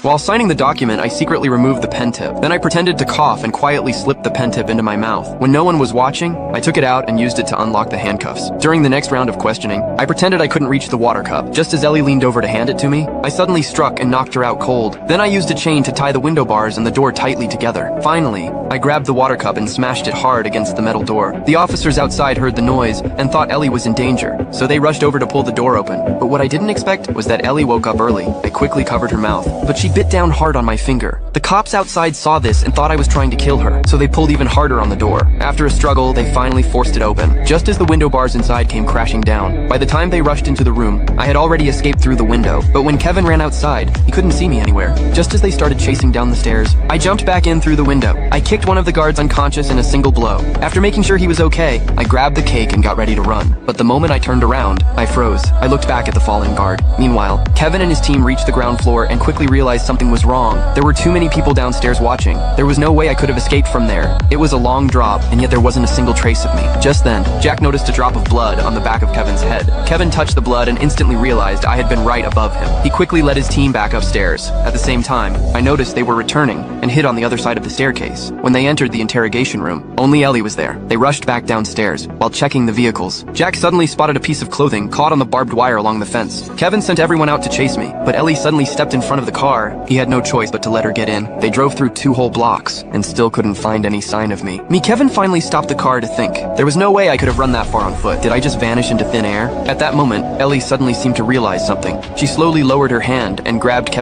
While signing the document, I secretly removed the pen tip. Then I pretended to cough and quietly slipped the pen tip into my mouth. When no one was watching, I took it out and used it to unlock the handcuffs. During the next round of questioning, I pretended I couldn't reach the water cup. Just as Ellie leaned over to hand it to me, I suddenly struck and knocked her out cold. Then I used a chain to tie the window bars and the door tightly together. Finally, I grabbed the water cup and smashed it hard against the metal door. The officers outside heard the noise and thought Ellie was in danger, so they rushed over to pull the door open. But what I didn't expect was that Ellie woke up early. I quickly covered her mouth, but she bit down hard on my finger. The cops outside saw this and thought I was trying to kill her, so they pulled even harder on the door. After a struggle, they finally forced it open, just as the window bars inside came crashing down. By the time they rushed into the room, I had already escaped through the window, but when Kevin ran outside, he couldn't see me anywhere. Just as they started chasing down the stairs, I jumped back in through the window. I kicked one of the guards unconscious in a single blow. After making sure he was okay, I grabbed the cake and got ready to run. But the moment I turned around, I froze. I looked back at the fallen guard. Meanwhile, Kevin and his team reached the ground floor and quickly realized something was wrong. There were too many people downstairs watching. There was no way I could have escaped from there. It was a long drop, and yet there wasn't a single trace of me. Just then, Jack noticed a drop of blood on the back of Kevin's head. Kevin touched the blood and instantly realized I had been right above him. He quickly led his team back upstairs. At the same time, I noticed they were returning and hid on the other side of the staircase. When they entered the interrogation room, only Ellie was there. They rushed back downstairs while checking the vehicles. Jack suddenly spotted a piece of clothing caught on the barbed wire along the fence. Kevin sent everyone out to chase me, but Ellie suddenly stepped in front of the car. He had no choice but to let her get in. They drove through 2 whole blocks and still couldn't find any sign of me. Kevin finally stopped the car to think. There was no way I could have run that far on foot. Did I just vanish into thin air? At that moment, Ellie suddenly seemed to realize something. She slowly lowered her hand and grabbed Kevin.